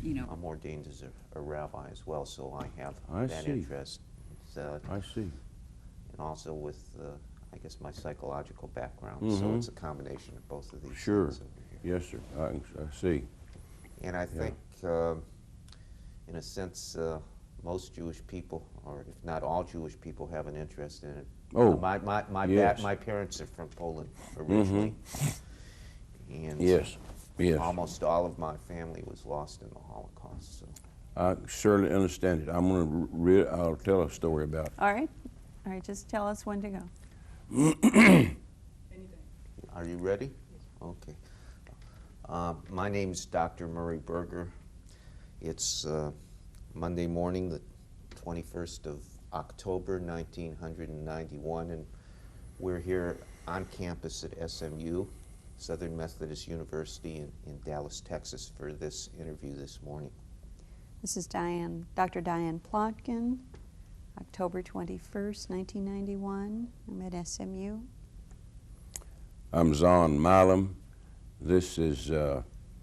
you know. I'm ordained as a rabbi as well, so I have that see. interest. I see. And also with, I guess, my psychological background, so Mhm. it's a combination of both of these Sure. things over here. Yes, sir. I see. And I think, in a sense, most Jewish people, or if not all Jewish people, have an interest in it. Oh, My my parents are from Poland originally, and Yes. Yes. almost all of my family was lost in the Holocaust. So. I certainly understand it. I'm going to I'll tell a story about it. All right, just tell us when to go. Are you ready? Okay. My name's Dr. Murray Berger. It's Monday morning, the 21st of October, 1991, and we're here on campus at SMU, Southern Methodist University in Dallas, Texas, for this interview this morning. This is Dr. Diane Plotkin, October 21st, 1991. I'm at SMU. I'm Zohn Milam. This is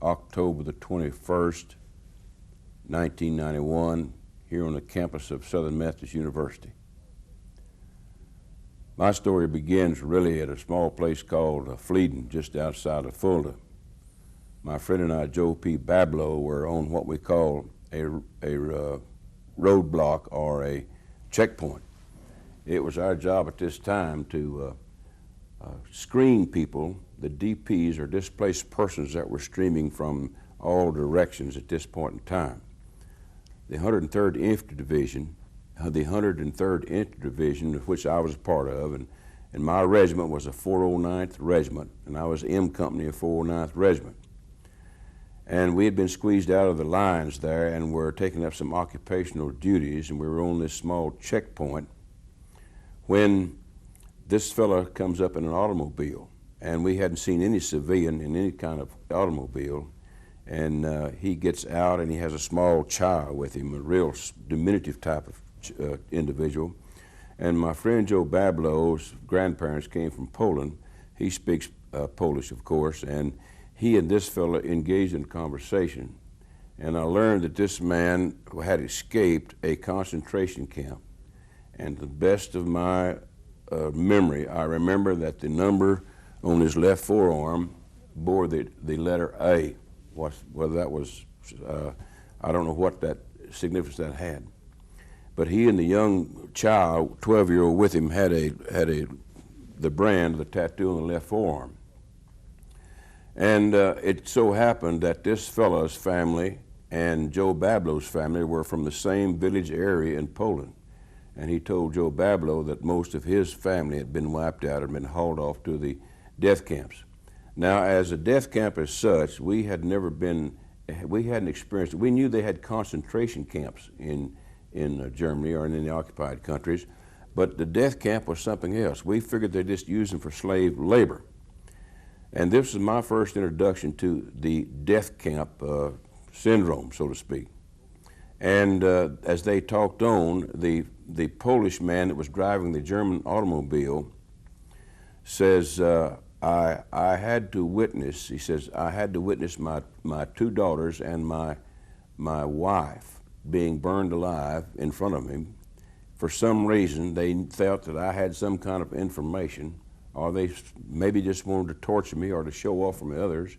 October the 21st, 1991, here on the campus of Southern Methodist University. My story begins really at a small place called Fleeden, just outside of Fulda. My friend and I, Joe P. Bablow, were on what we call a roadblock or a checkpoint. It was our job at this time to screen people, the DPs or displaced persons that were streaming from all directions at this point in time. The 103rd Infantry Division, the 103rd Infantry Division, of which I was a part of, and my regiment was a 409th Regiment, and I was M Company of 409th Regiment. And we had been squeezed out of the lines there and were taking up some occupational duties, and we were on this small checkpoint when this fella comes up in an automobile, and we hadn't seen any civilian in any kind of automobile, and he gets out and he has a small child with him, a real diminutive type of individual. And my friend Joe Bablow's grandparents came from Poland. He speaks Polish, of course, and he and this fella engaged in conversation. And I learned that this man had escaped a concentration camp. And to the best of my memory, I remember that the number on his left forearm bore the letter A. Whether that was, I don't know what that significance that had. But he and the young child, 12-year-old with him, had the brand, the tattoo on the left forearm. And it so happened that this fellow's family and Joe Bablow's family were from the same village area in Poland. And he told Joe Bablow that most of his family had been wiped out and been hauled off to the death camps. Now, as a death camp as such, we hadn't experienced it. We knew they had concentration camps in Germany or in the occupied countries, but the death camp was something else. We figured they just used them for slave labor. And this was my first introduction to the death camp syndrome, so to speak. And as they talked on, the Polish man that was driving the German automobile says, I had to witness, he says, I had to witness my two daughters and my wife being burned alive in front of me. For some reason, they felt that I had some kind of information, or they maybe just wanted to torture me or to show off from the others.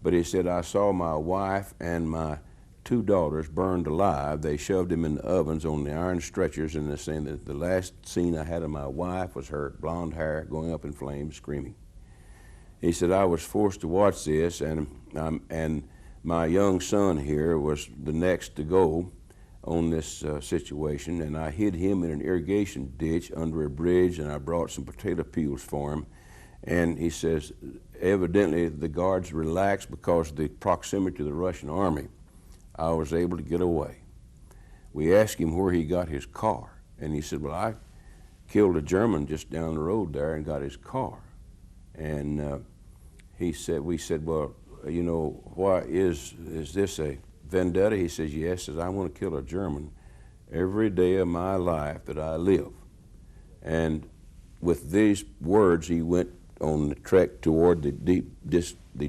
But he said, I saw my wife and my two daughters burned alive. They shoved them in the ovens on the iron stretchers, and they're saying that the last scene I had of my wife was her blonde hair going up in flames, screaming. He said, I was forced to watch this, and my young son here was the next to go on this situation, and I hid him in an irrigation ditch under a bridge, and I brought some potato peels for him. And he says, evidently the guards relaxed because of the proximity to the Russian army. I was able to get away. We asked him where he got his car, and he said, well, I killed a German just down the road there and got his car. And we said, well, you know, why is this a vendetta? He says, yes. He says, I want to kill a German every day of my life that I live. And with these words, he went on the trek toward the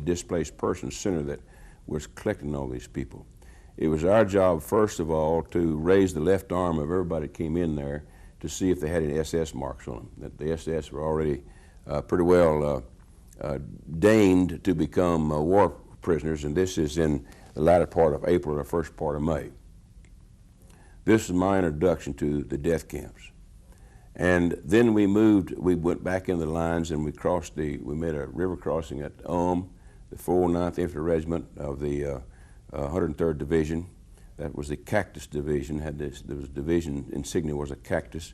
displaced person center that was collecting all these people. It was our job, first of all, to raise the left arm of everybody that came in there to see if they had any SS marks on them, that the SS were already pretty well deigned to become war prisoners, and this is in the latter part of April or first part of May. This is my introduction to the death camps. And then we went back in the lines and we made a river crossing at the 409th Infantry Regiment of the 103rd Division. That was the Cactus Division, there was division insignia was a cactus.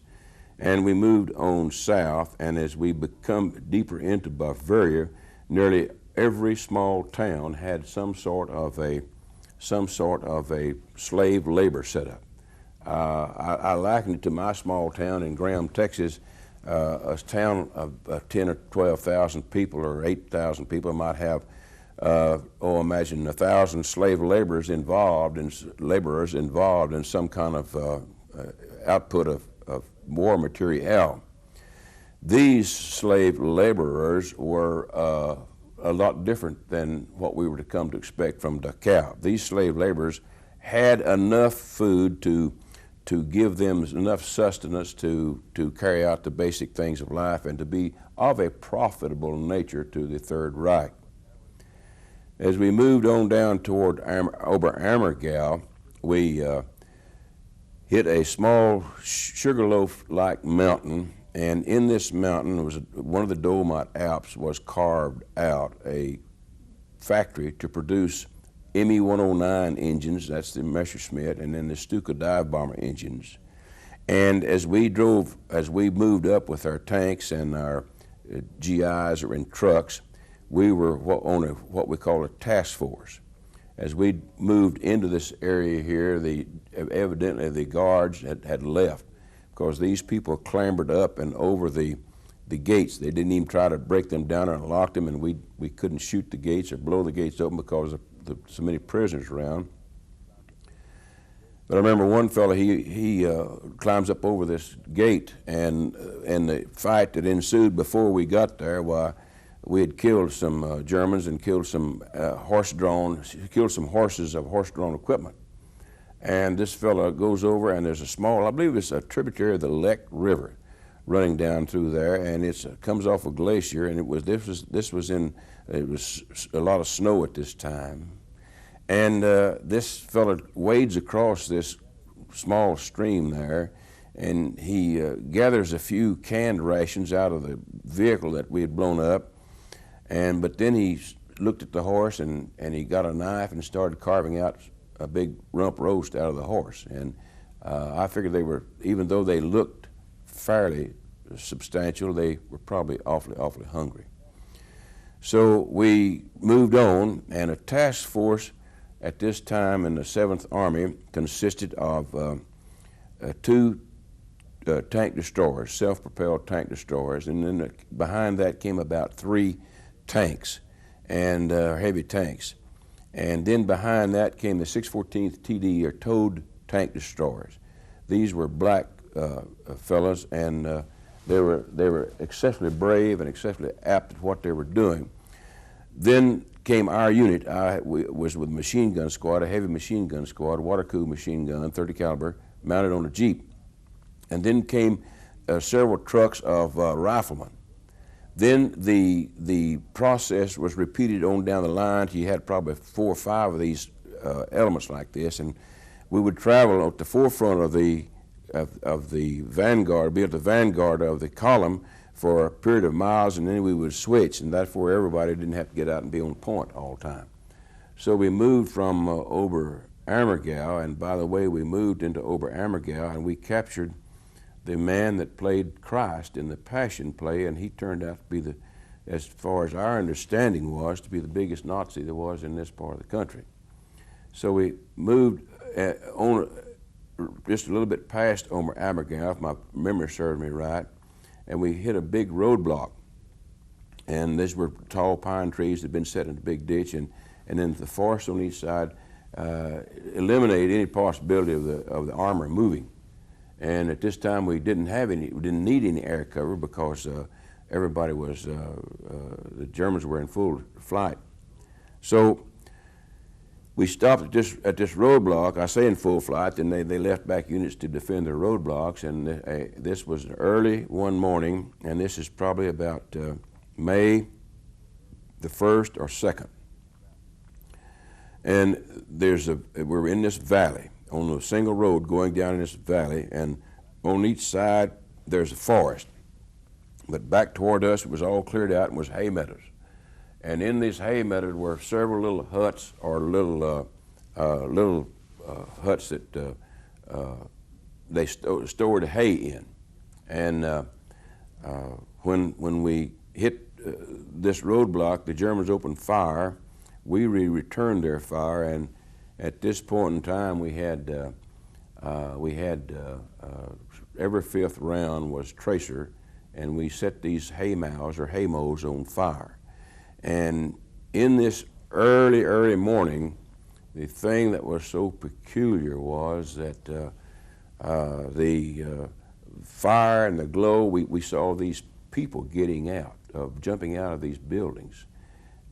And we moved on south, and as we become deeper into Bavaria, nearly every small town had some sort of a slave labor setup. I liken it to my small town in Graham, Texas. A town of 10 or 12,000 people or 8,000 people might have, imagine 1,000 slave laborers involved in some kind of output of war material. These slave laborers were a lot different than what we were to come to expect from Dachau. These slave laborers had enough food to give them enough sustenance to carry out the basic things of life and to be of a profitable nature to the Third Reich. As we moved on down toward Oberammergau, we hit a small sugarloaf-like mountain, and in this mountain was one of the Dolomite Alps was carved out a factory to produce Me-109 engines, that's the Messerschmitt, and then the Stuka dive bomber engines. And as we moved up with our tanks and our GIs or in trucks, we were on what we call a task force. As we moved into this area here, evidently the guards had left because these people clambered up and over the gates. They didn't even try to break them down or unlock them, and we couldn't shoot the gates or blow the gates open because of so many prisoners around. But I remember one fellow, he climbs up over this gate, and the fight that ensued before we got there, why we had killed some Germans and killed some killed some horses of horse-drawn equipment. And this fellow goes over, and there's a small, I believe it's a tributary of the Lech River running down through there, and it comes off a glacier, and it was a lot of snow at this time. And this fellow wades across this small stream there, and he gathers a few canned rations out of the vehicle that we had blown up, but then he looked at the horse and he got a knife and started carving out a big rump roast out of the horse. And I figured they were, even though they looked fairly substantial, they were probably awfully hungry. So we moved on, and a task force at this time in the 7th Army consisted of 2 tank destroyers, self-propelled tank destroyers, and then behind that came about 3 tanks, and heavy tanks. And then behind that came the 614th TD, or towed tank destroyers. These were black fellows, and they were exceptionally brave and exceptionally apt at what they were doing. Then came our unit. I was with a machine gun squad, a heavy machine gun squad, water-cooled machine gun, 30 caliber, mounted on a Jeep. And then came several trucks of riflemen. Then the process was repeated on down the line. You had probably 4 or 5 of these elements like this, and we would travel at the forefront of the vanguard, be at the vanguard of the column for a period of miles, and then we would switch, and that's where everybody didn't have to get out and be on point all the time. So we moved from Oberammergau, and by the way, we moved into Oberammergau, and we captured the man that played Christ in the Passion play, and he turned out to be as far as our understanding was, to be the biggest Nazi there was in this part of the country. So we moved on just a little bit past Oberammergau, if my memory serves me right, and we hit a big roadblock. And these were tall pine trees that had been set in a big ditch, and then the forest on each side eliminated any possibility of the armor moving. And at this time we didn't need any air cover because everybody was, the Germans were in full flight. So we stopped at this roadblock. I say in full flight, and they left back units to defend their roadblocks. And this was early one morning, and this is probably about May the 1st or 2nd. And we're in this valley on a single road going down in this valley, and on each side there's a forest. But back toward us, it was all cleared out and was hay meadows. And in these hay meadows were several little huts or little huts that they stored hay in. And when we hit this roadblock, the Germans opened fire. We returned their fire, and at this point in time, we had every fifth round was tracer, and we set these hay mows or hay mows on fire. And in this early morning, the thing that was so peculiar was that the fire and the glow, we saw these people jumping out of these buildings.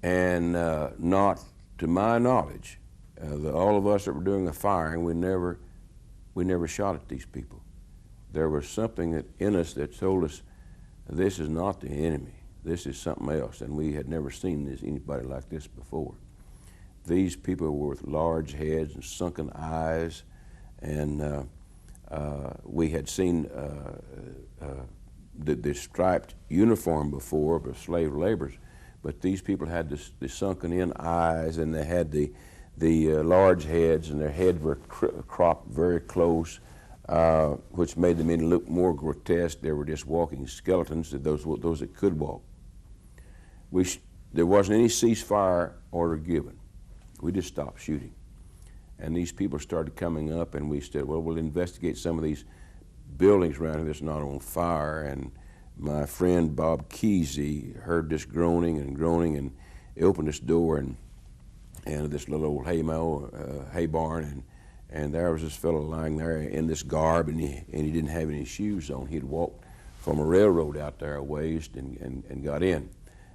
And not to my knowledge, all of us that were doing the firing, we never shot at these people. There was something in us that told us this is not the enemy. This is something else, and we had never seen anybody like this before. These people were with large heads and sunken eyes, and we had seen the striped uniform before of slave laborers, but these people had the sunken-in eyes, and they had the large heads, and their heads were cropped very close, which made them even look more grotesque. They were just walking skeletons, those that could walk. There wasn't any ceasefire order given. We just stopped shooting. And these people started coming up, and we said, well, we'll investigate some of these buildings around here that's not on fire. And my friend Bob Kesey heard this groaning, and he opened this door, and this little old hay barn, and there was this fellow lying there in this garb, and he didn't have any shoes on. He'd walked from a railroad out there a ways and got in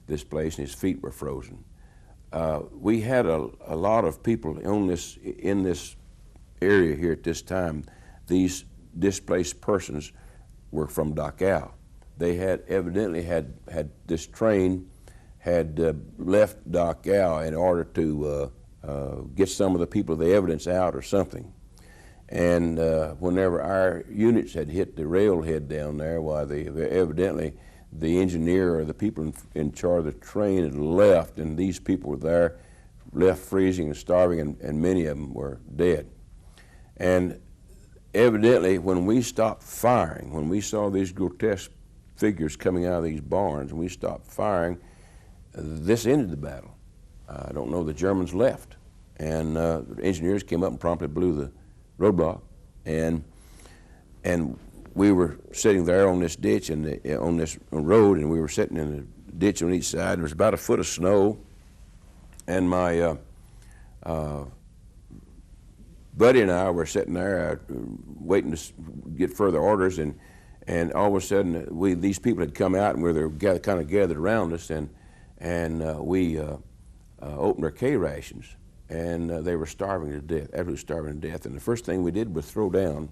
this place, and his feet were frozen. We had a lot of people in this area here at this time. These displaced persons were from Dachau. They had evidently had this train had left Dachau in order to get some of the people, the evidence out or something. And whenever our units had hit the railhead down there, why evidently the engineer or the people in charge of the train had left, and these people were there, left freezing and starving, and many of them were dead. And evidently, when we stopped firing, when we saw these grotesque figures coming out of these barns, and we stopped firing, this ended the battle. I don't know, the Germans left. And the engineers came up and promptly blew the roadblock. And we were sitting there on this ditch and on this road, and we were sitting in a ditch on each side. There was about a foot of snow, and my buddy and I were sitting there waiting to get further orders, and all of a sudden these people had come out, and we were kind of gathered around us, and we opened our K rations, and they were starving to death, absolutely starving to death. And the first thing we did was throw down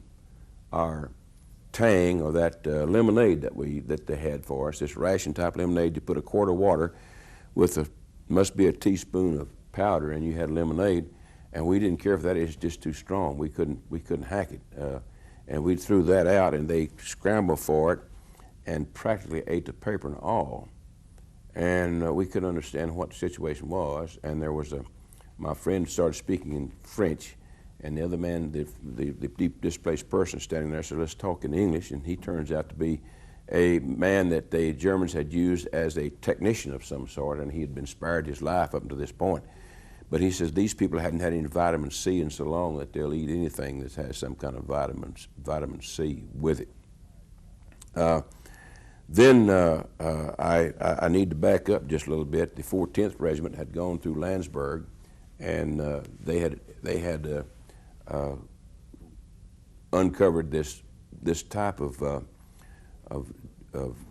our Tang, or that lemonade that they had for us, this ration type lemonade. You put a quart of water with must be a teaspoon of powder, and you had lemonade. And we didn't care if that is just too strong. We couldn't hack it, and we threw that out, and they scrambled for it, and practically ate the paper and all. And we couldn't understand what the situation was. And there was my friend started speaking in French. And the other man, the deep displaced person standing there, said, let's talk in English. And he turns out to be a man that the Germans had used as a technician of some sort, and he had been spared his life up to this point. But he says these people hadn't had any vitamin C in so long that they'll eat anything that has some kind of vitamin C with it. Then I need to back up just a little bit. The 14th Regiment had gone through Landsberg, and they had uncovered this type of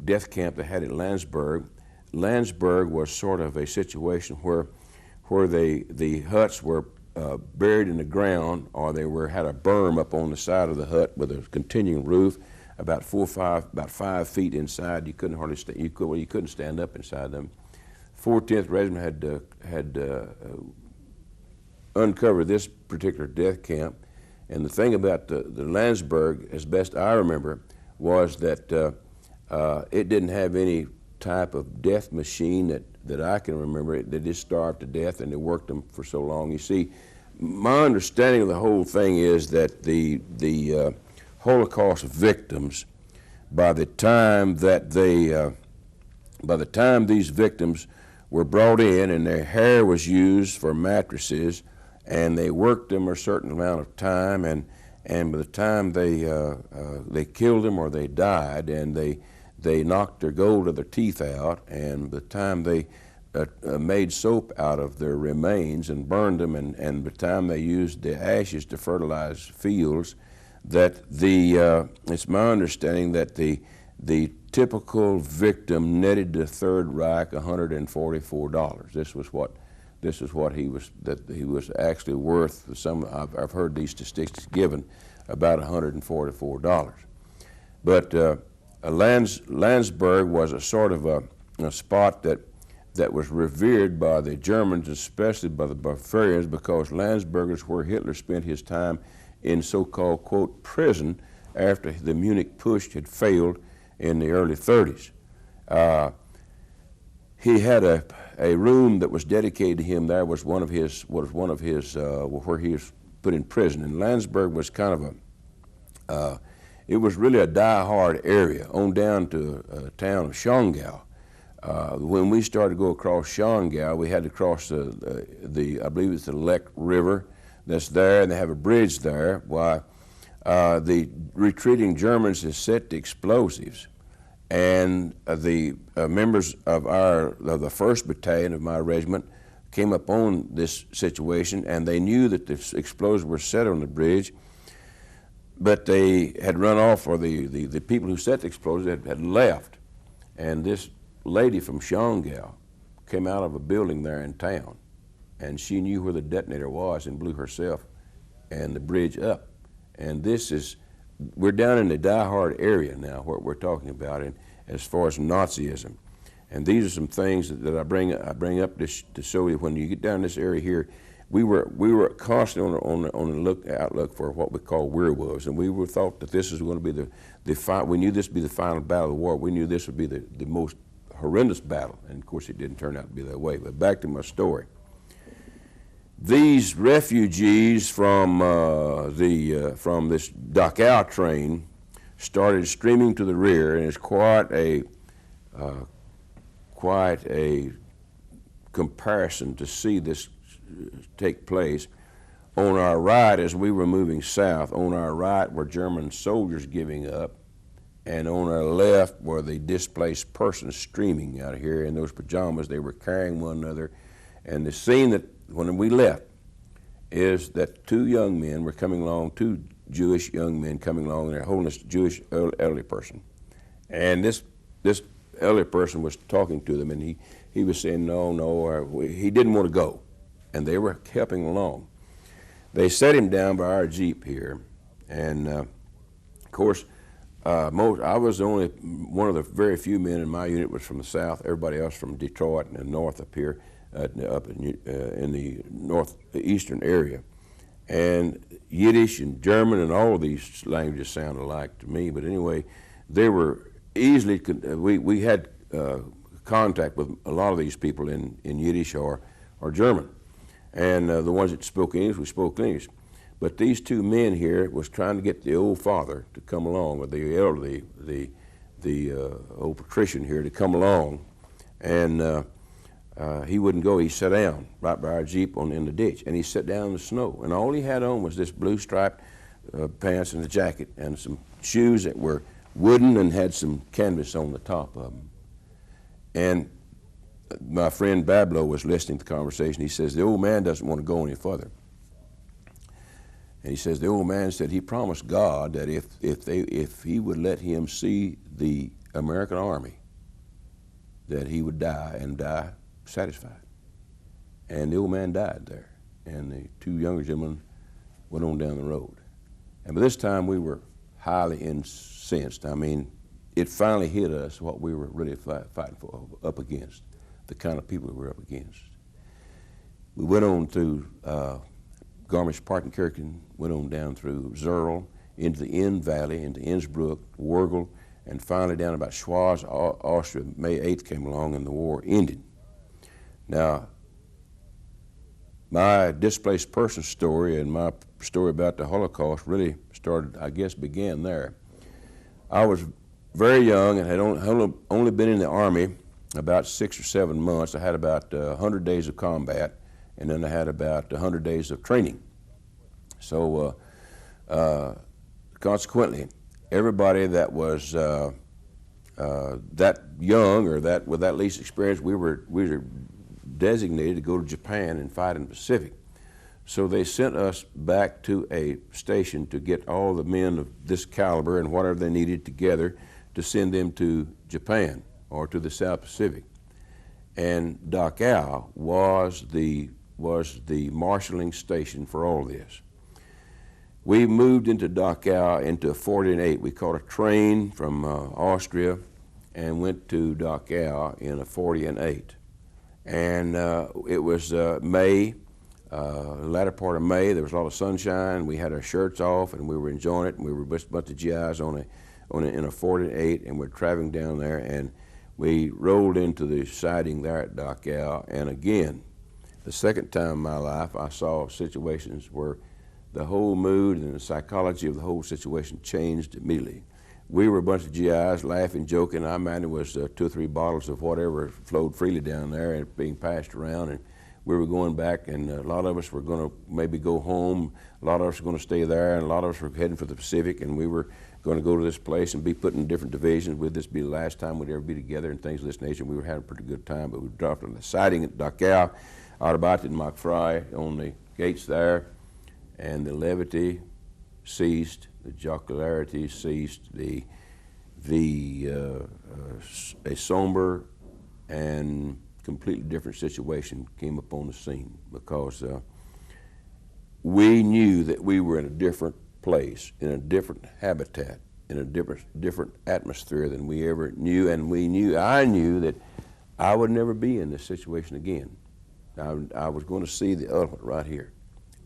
death camp they had at Landsberg. Landsberg was sort of a situation where the huts were buried in the ground, or they had a berm up on the side of the hut with a continuing roof, about 5 feet inside. You couldn't hardly you couldn't stand up inside them. 14th Regiment had uncovered this particular death camp, and the thing about the Landsberg, as best I remember, was that it didn't have any type of death machine that I can remember. They just starved to death, and they worked them for so long. You see, my understanding of the whole thing is that the Holocaust victims, by the time these victims were brought in and their hair was used for mattresses, and they worked them a certain amount of time, and by the time they killed them or they died, and they knocked their gold of their teeth out, and by the time they made soap out of their remains and burned them, and by the time they used the ashes to fertilize fields, that it's my understanding that the typical victim netted the Third Reich $144. This is what he was actually worth. I've heard these statistics given, about $144. But Landsberg was a sort of a spot that was revered by the Germans, especially by the Bavarians, because Landsberg is where Hitler spent his time in so-called, quote, prison after the Munich Putsch had failed in the early 30s. He had a room that was dedicated to him. There was one of his where he was put in prison. And Landsberg was kind of it was really a die-hard area on down to a town of Schongau. When we started to go across Schongau, we had to cross I believe it's the Lech River that's there, and they have a bridge there. Why, the retreating Germans had set the explosives, and the members of the 1st Battalion of my regiment came upon this situation, and they knew that the explosives were set on the bridge, but they had run off, or the people who set the explosives had left, and this lady from Schongau came out of a building there in town, and she knew where the detonator was and blew herself and the bridge up. And we're down in the die-hard area now, what we're talking about, and as far as Nazism. And these are some things that I bring up to show you. When you get down this area here, we were constantly on the outlook for what we call werewolves, and we thought that this was going to be we knew this would be the final battle of the war. We knew this would be the most horrendous battle, and of course it didn't turn out to be that way. But back to my story. These refugees from this Dachau train started streaming to the rear, and it's quite a comparison to see this take place. On our right, as we were moving south, on our right were German soldiers giving up, and on our left were the displaced persons streaming out of here in those pajamas. They were carrying one another, and the scene that when we left is that two young men were coming along, two Jewish young men coming along, and they're holding this Jewish elderly person. And this elderly person was talking to them, and he was saying no, he didn't want to go, and they were helping along. They set him down by our Jeep here, and of course, I was only one of the very few men in my unit was from the South. Everybody else from Detroit and the north up here, up in the northeastern area. And Yiddish and German and all of these languages sound alike to me. But anyway, they were easily, we had contact with a lot of these people in Yiddish or German. And the ones that spoke English, we spoke English. But these two men here was trying to get the old father to come along, or the elderly, the old patrician here to come along, and he wouldn't go. He sat down right by our Jeep in the ditch, and he sat down in the snow. And all he had on was this blue striped pants and a jacket and some shoes that were wooden and had some canvas on the top of them. And my friend Bablo was listening to the conversation. He says, the old man doesn't want to go any further. And he says the old man said he promised God that if he would let him see the American Army, that he would die and die satisfied. And the old man died there. and the two younger gentlemen went on down the road. And by this time we were highly incensed. I mean, it finally hit us what we were really fighting for, up against, the kind of people we were up against. We went on through Garmisch-Partenkirchen, went on down through Zerl, into the Inn Valley, into Innsbruck, Wurgel, and finally down about Schwaz, Austria. May 8th came along and the war ended. Now, my displaced person story and my story about the Holocaust really started, I guess, began there. I was very young and had only been in the Army about 6 or 7 months. I had about 100 days of combat, and then I had about 100 days of training. So consequently, everybody that was that young or that with that least experience, we were designated to go to Japan and fight in the Pacific. So they sent us back to a station to get all the men of this caliber and whatever they needed together to send them to Japan or to the South Pacific. And Dachau was the marshalling station for all this. We moved into Dachau into a 40 and 8. We caught a train from Austria and went to Dachau in a 40 and 8. And it was May, the latter part of May. There was a lot of sunshine. We had our shirts off and we were enjoying it. And we were a bunch of GIs in a 40 and 8, and we're traveling down there, and we rolled into the siding there at Dachau. And again, the second time in my life, I saw situations where the whole mood and the psychology of the whole situation changed immediately. We were a bunch of GIs laughing, joking. I imagine it was 2 or 3 bottles of whatever flowed freely down there and being passed around. And we were going back, and a lot of us were going to maybe go home. A lot of us were going to stay there, and a lot of us were heading for the Pacific, and we were going to go to this place and be put in different divisions. Would this be the last time we'd ever be together and things of this nature? We were having a pretty good time, but we dropped on the siding at Dachau, Arbeiten macht frei, on the gates there, and the levity ceased, the jocularity ceased, a somber and completely different situation came upon the scene, because we knew that we were in a different place, in a different habitat, in a different atmosphere than we ever knew, and I knew that I would never be in this situation again. I was going to see the ultimate right here.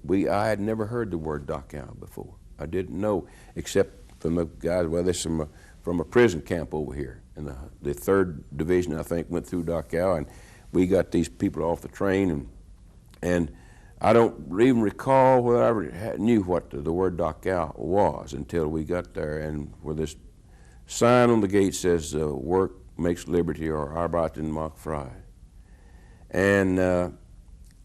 I had never heard the word Dachau before. I didn't know, except from the guys, well, there's from a prison camp over here. And the 3rd Division, I think, went through Dachau, and we got these people off the train, and I don't even recall whether I ever knew what the word Dachau was until we got there, and where this sign on the gate says, work makes liberty, or Arbeiten macht frei. And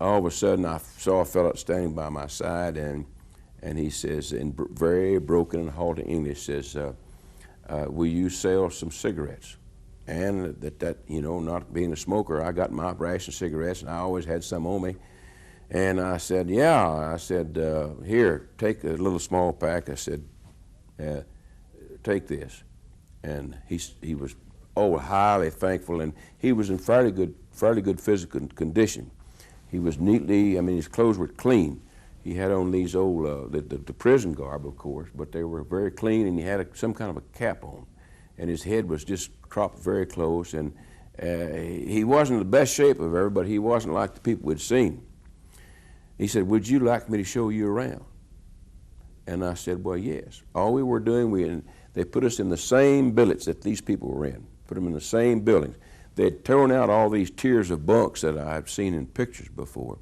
all of a sudden I saw a fellow standing by my side, and he says, in very broken and halting English, says, will you sell some cigarettes? And that you know, not being a smoker, I got my ration of cigarettes, and I always had some on me. And I said, yeah. I said, here, take a little small pack. I said, take this. And he was highly thankful, and he was in fairly good physical condition. He was neatly, I mean, his clothes were clean. He had on these old, the prison garb, of course, but they were very clean, and he had some kind of a cap on. And his head was just cropped very close, and he wasn't in the best shape of ever, but he wasn't like the people we'd seen. He said, would you like me to show you around? And I said, well, yes. All we were doing, they put us in the same billets that these people were in, put them in the same buildings. They'd torn out all these tiers of bunks that I had seen in pictures before,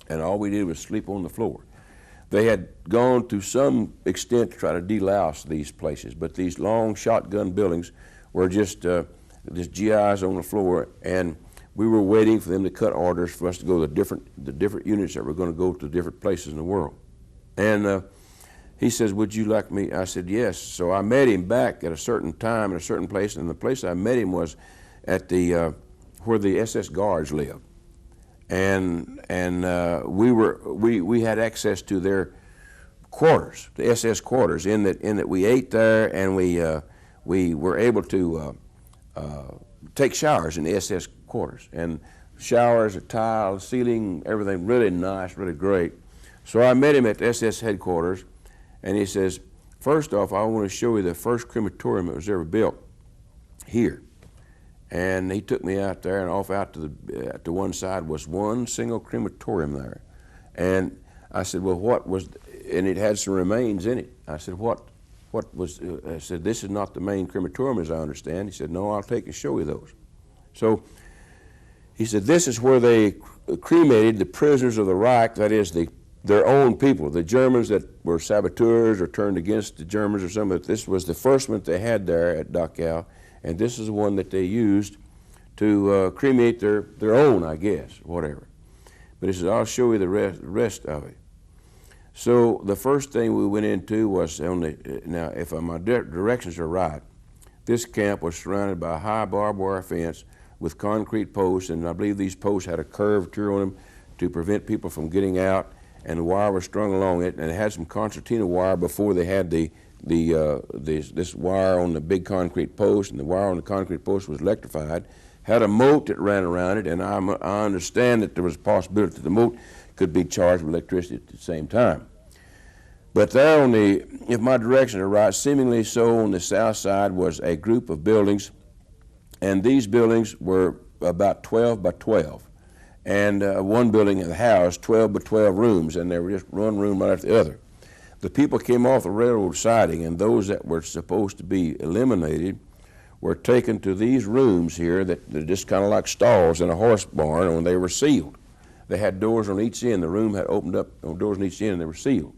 and all we did was sleep on the floor. They had gone to some extent to try to delouse these places, but these long shotgun buildings were just GIs on the floor, and we were waiting for them to cut orders for us to go to the different units that were going to go to different places in the world. And he says, would you like me? I said, yes. So I met him back at a certain time in a certain place, and the place I met him was at where the SS guards lived. And we had access to their quarters, the SS quarters, in that we ate there, and we were able to take showers in the SS quarters. And showers, a tile, ceiling, everything really nice, really great. So I met him at SS headquarters, and he says, first off, I want to show you the first crematorium that was ever built here. And he took me out there, and off out to one side was one single crematorium there. And I said, well, what was, and it had some remains in it. I said, what was, I said, this is not the main crematorium as I understand. He said, no, I'll take and show you those. So he said, this is where they cremated the prisoners of the Reich, that is their own people, the Germans that were saboteurs or turned against the Germans or something. This was the first one they had there at Dachau, and this is the one that they used to cremate their own, I guess, whatever. But he said, I'll show you the rest of it. So the first thing we went into was on the, now if my directions are right, this camp was surrounded by a high barbed wire fence with concrete posts, and I believe these posts had a curvature on them to prevent people from getting out, and the wire was strung along it, and it had some concertina wire before they had this wire on the big concrete post, and the wire on the concrete post was electrified, had a moat that ran around it, and I understand that there was a possibility that the moat could be charged with electricity at the same time. But there on the, if my directions are right, seemingly so on the south side was a group of buildings, and these buildings were about 12 by 12. And one building housed 12 by 12 rooms, and they were just one room right after the other. The people came off the railroad siding, and those that were supposed to be eliminated were taken to these rooms here that they're just kind of like stalls in a horse barn, and they were sealed. They had doors on each end. The room had opened up on doors on each end, and they were sealed.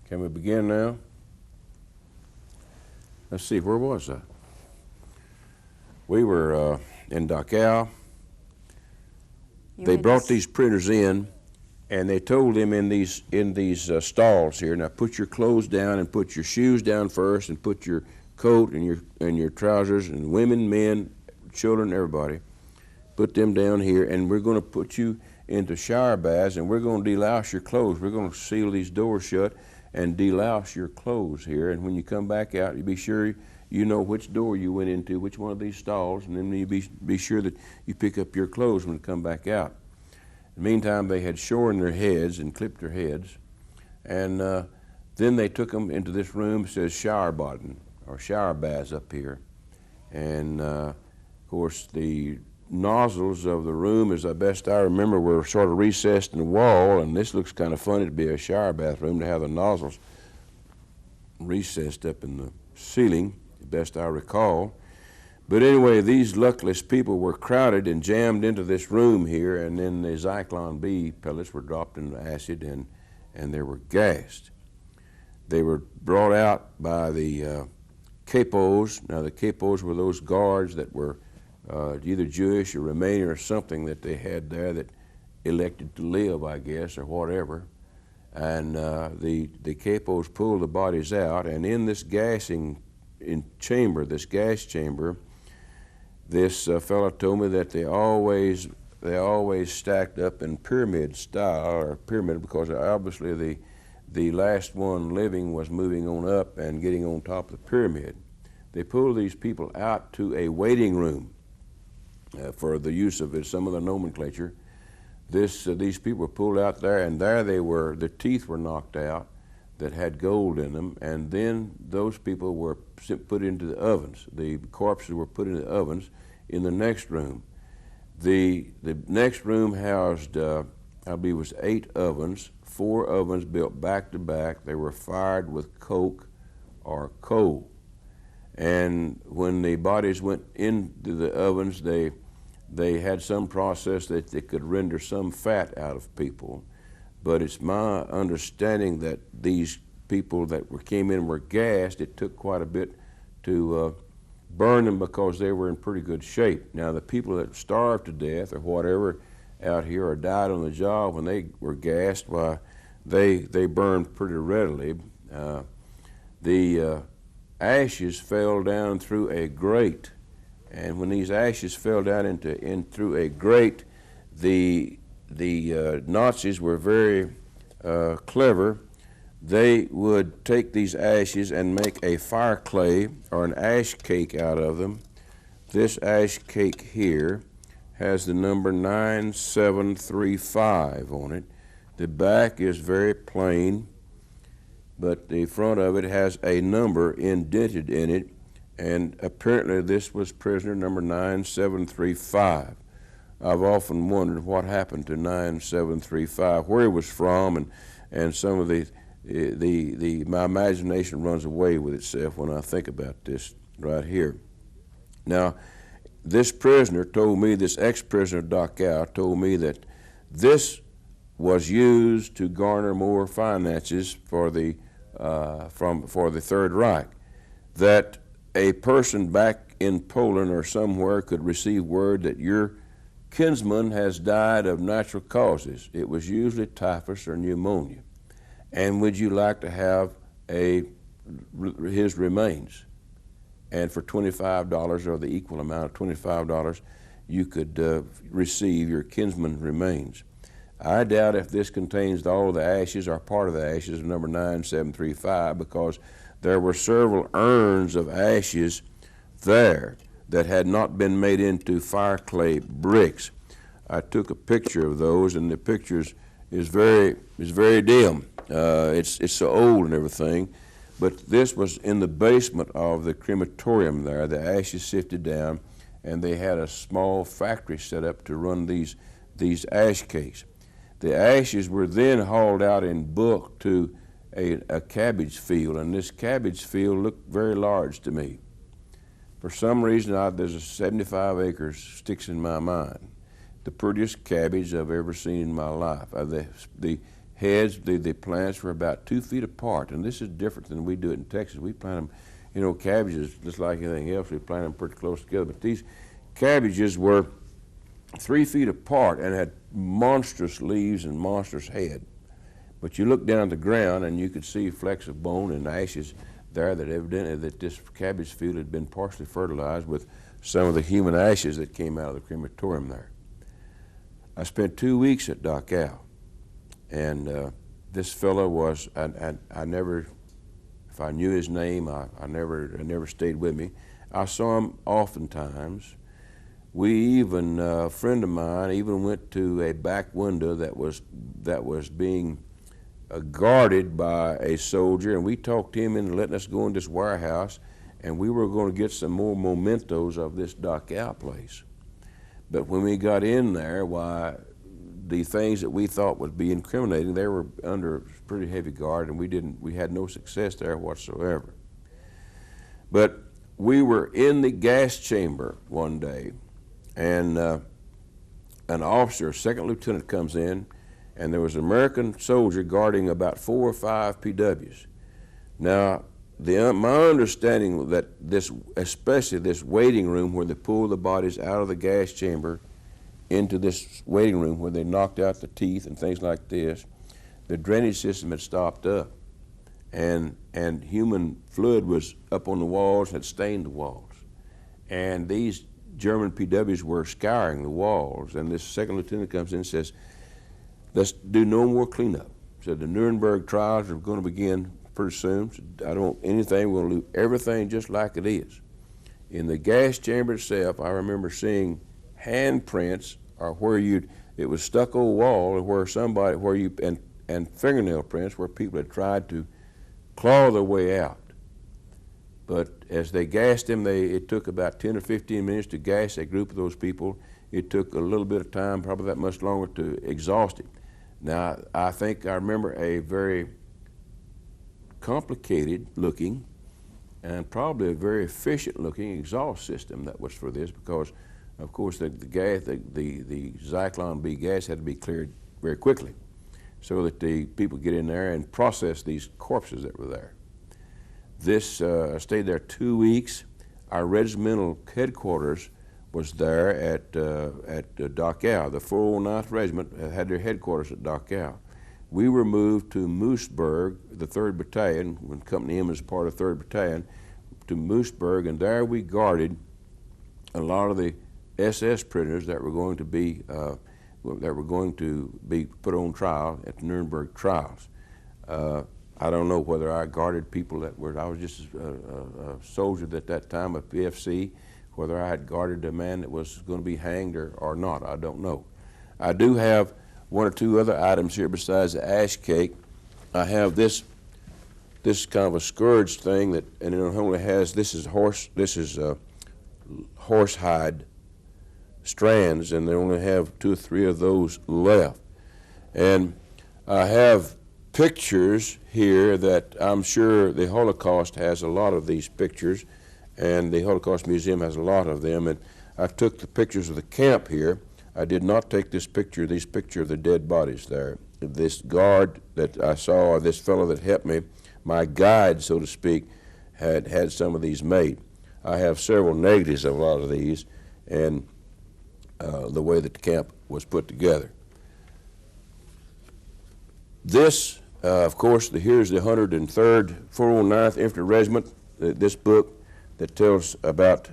Can we begin now? Let's see, where was I? We were in Dachau. They brought these printers in, and they told them in these stalls here, now put your clothes down and put your shoes down first, and put your coat and your trousers, and women, men, children, everybody, put them down here, and we're going to put you into shower baths, and we're going to delouse your clothes. We're going to seal these doors shut and delouse your clothes here, and when you come back out, you be sure you know which door you went into, which one of these stalls, and then you be sure that you pick up your clothes when you come back out. In the meantime, they had shorn their heads and clipped their heads, and then they took them into this room that says shower baden, or shower baths up here. And of course, the nozzles of the room, as best I remember, were sort of recessed in the wall, and this looks kind of funny to be a shower bathroom to have the nozzles recessed up in the ceiling, as best I recall. But anyway, these luckless people were crowded and jammed into this room here, and then the Zyklon B pellets were dropped into acid, and they were gassed. They were brought out by the capos. Now the capos were those guards that were either Jewish or Romanian or something that they had there that elected to live, I guess, or whatever. And the capos pulled the bodies out, and in this gassing chamber, this gas chamber, this fellow told me that they always stacked up in pyramid style, or pyramid, because obviously the last one living was moving on up and getting on top of the pyramid. They pulled these people out to a waiting room for the use of it, some of the nomenclature. These people were pulled out there, and there they were, the teeth were knocked out that had gold in them, and then those people were put into the ovens. The corpses were put into the ovens in the next room. The next room housed, I believe it was 8 ovens, 4 ovens built back to back. They were fired with coke or coal. And when the bodies went into the ovens, they had some process that they could render some fat out of people. But it's my understanding that these people that came in were gassed. It took quite a bit to burn them because they were in pretty good shape. Now the people that starved to death or whatever out here or died on the job when they were gassed, why, they burned pretty readily. ashes fell down through a grate. And when these ashes fell down through a grate, the Nazis were very clever. They would take these ashes and make a fire clay or an ash cake out of them. This ash cake here has the number 9735 on it. The back is very plain, but the front of it has a number indented in it, and apparently this was prisoner number 9735. I've often wondered what happened to 9735, where he was from, and some of my imagination runs away with itself when I think about this right here. Now, this prisoner told me, this ex-prisoner Dachau told me that this was used to garner more finances for the Third Reich, that a person back in Poland or somewhere could receive word that your kinsman has died of natural causes. It was usually typhus or pneumonia. And would you like to have his remains? And for $25 or the equal amount of $25, you could receive your kinsman's remains. I doubt if this contains all the ashes or part of the ashes of number 9735, because there were several urns of ashes there that had not been made into fire clay bricks. I took a picture of those, and the picture is very dim. It's so old and everything, but this was in the basement of the crematorium there. The ashes sifted down, and they had a small factory set up to run these ash cakes. The ashes were then hauled out in bulk to a cabbage field, and this cabbage field looked very large to me. For some reason, there's a 75 acres sticks in my mind. The prettiest cabbage I've ever seen in my life. The heads, the plants were about 2 feet apart, and this is different than we do it in Texas. We plant them, cabbages, just like anything else, we plant them pretty close together, but these cabbages were 3 feet apart and had monstrous leaves and monstrous head. But you look down at the ground and you could see flecks of bone and ashes there that evidently that this cabbage field had been partially fertilized with some of the human ashes that came out of the crematorium there. I spent 2 weeks at Dachau, and this fellow was, I never, if I knew his name, I never stayed with me. I saw him oftentimes. We even, a friend of mine even went to a back window that was being guarded by a soldier, and we talked him into letting us go in this warehouse, and we were going to get some more mementos of this Dachau place. But when we got in there, why, the things that we thought would be incriminating, they were under pretty heavy guard, and we had no success there whatsoever. But we were in the gas chamber one day, and an officer, a second lieutenant, comes in, and there was an American soldier guarding about 4 or 5 PWs. Now, my understanding that especially this waiting room where they pull the bodies out of the gas chamber into this waiting room where they knocked out the teeth and things like this, the drainage system had stopped up, and human fluid was up on the walls, had stained the walls. And these German PWs were scouring the walls, and this second lieutenant comes in and says, let's do no more cleanup. Said the Nuremberg trials are going to begin pretty soon. Said, I don't want anything, we're going to leave everything just like it is. In the gas chamber itself, I remember seeing handprints, or where it was stucco wall, and fingernail prints where people had tried to claw their way out. But as they gassed them, it took about 10 or 15 minutes to gas a group of those people. It took a little bit of time, probably that much longer, to exhaust it. Now, I think I remember a very complicated looking and probably a very efficient looking exhaust system that was for this, because of course the Zyklon B gas had to be cleared very quickly so that the people get in there and process these corpses that were there. I stayed there 2 weeks. Our regimental headquarters was there at Dachau. The 409th Regiment had their headquarters at Dachau. We were moved to Moosburg, the 3rd Battalion, when Company M was part of 3rd Battalion. to Moosburg, and there we guarded a lot of the SS prisoners that were going to be put on trial at the Nuremberg trials. I don't know whether I guarded people that were, I was just a soldier at that time, a PFC, whether I had guarded a man that was going to be hanged or not, I don't know. I do have one or two other items here besides the ash cake. I have this kind of a scourge thing that, and it only has, this is horsehide strands, and they only have 2 or 3 of those left. And I have pictures here that I'm sure the Holocaust has a lot of these pictures, and the Holocaust Museum has a lot of them. And I took the pictures of the camp here. I did not take this picture of the dead bodies there. This guard that I saw, this fellow that helped me, my guide, so to speak, had some of these made. I have several negatives of a lot of these, and the way that the camp was put together. This, of course, here's the 103rd 409th Infantry Regiment, this book that tells about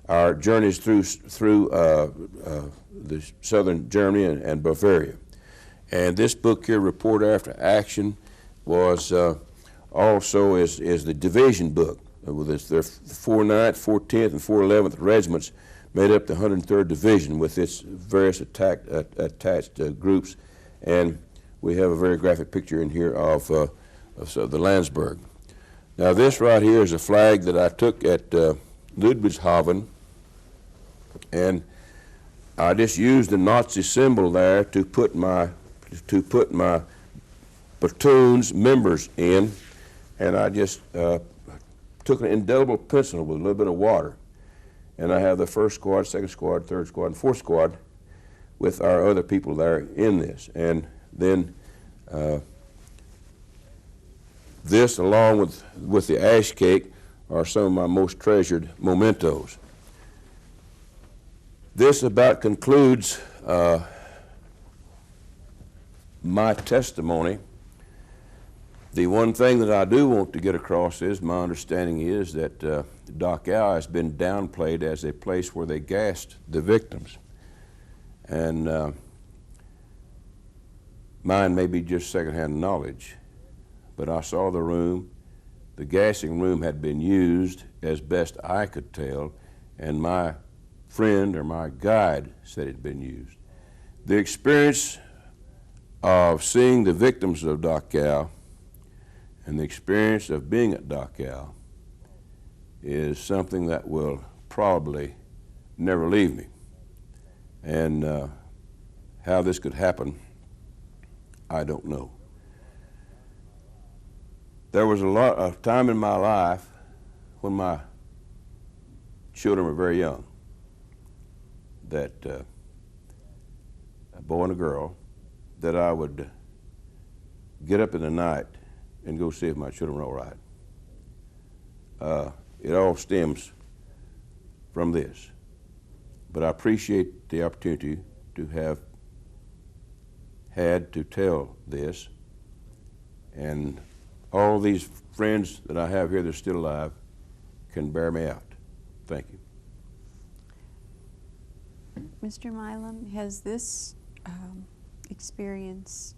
our journeys through the southern Germany and Bavaria. And this book here, Report After Action, was also is the division book. With their 409th, 410th, and 411th regiments made up the 103rd Division with its various attached groups. And we have a very graphic picture in here of the Landsberg. Now this right here is a flag that I took at Ludwigshafen, and I just used the Nazi symbol there to put my platoon's members in, and I just took an indelible pencil with a little bit of water, and I have the 1st squad, 2nd squad, 3rd squad, and 4th squad with our other people there in this. And then this, along with the ash cake, are some of my most treasured mementos. This about concludes my testimony. The one thing that I do want to get across is my understanding is that Dachau has been downplayed as a place where they gassed the victims. And mine may be just secondhand knowledge, but I saw the room. The gassing room had been used as best I could tell, and my friend or my guide said it had been used. The experience of seeing the victims of Dachau and the experience of being at Dachau is something that will probably never leave me. And how this could happen, I don't know. There was a lot of time in my life when my children were very young that a boy and a girl, that I would get up in the night and go see if my children were all right. It all stems from this. But I appreciate the opportunity to have had to tell this, and all these friends that I have here that are still alive can bear me out. Thank you. Mr. Milam, has this experience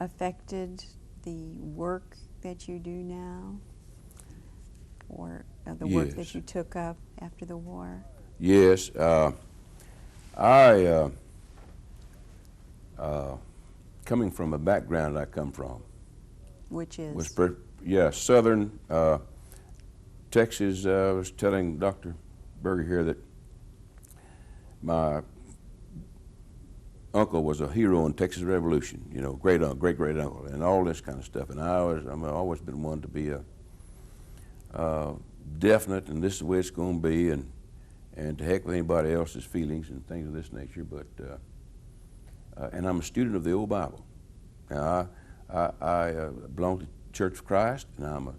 affected the work that you do now, or the work that you took up after the war? Yes. Coming from a background I come from, which is? Southern Texas. I was telling Dr. Berger here that my uncle was a hero in Texas Revolution, you know, great uncle, and all this kind of stuff. And I've always been one to be definite, and this is the way it's going to be, and to heck with anybody else's feelings and things of this nature. But and I'm a student of the old Bible. Now, I belong to the Church of Christ, and I'm a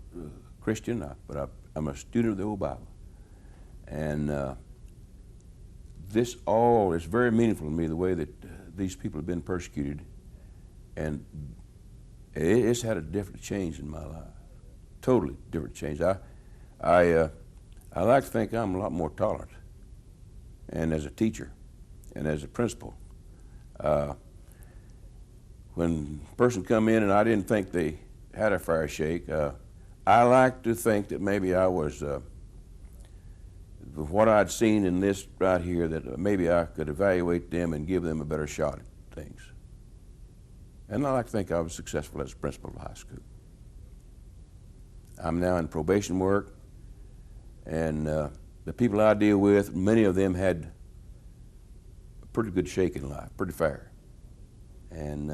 Christian, but I'm a student of the old Bible. And this all is very meaningful to me, the way that these people have been persecuted, and it's had a different change in my life, totally different change. I like to think I'm a lot more tolerant, and as a teacher, and as a principal. When a person come in and I didn't think they had a fair shake, I like to think that maybe I was, what I'd seen in this right here, that maybe I could evaluate them and give them a better shot at things. And I like to think I was successful as a principal of high school. I'm now in probation work, and the people I deal with, many of them had a pretty good shake in life, pretty fair. And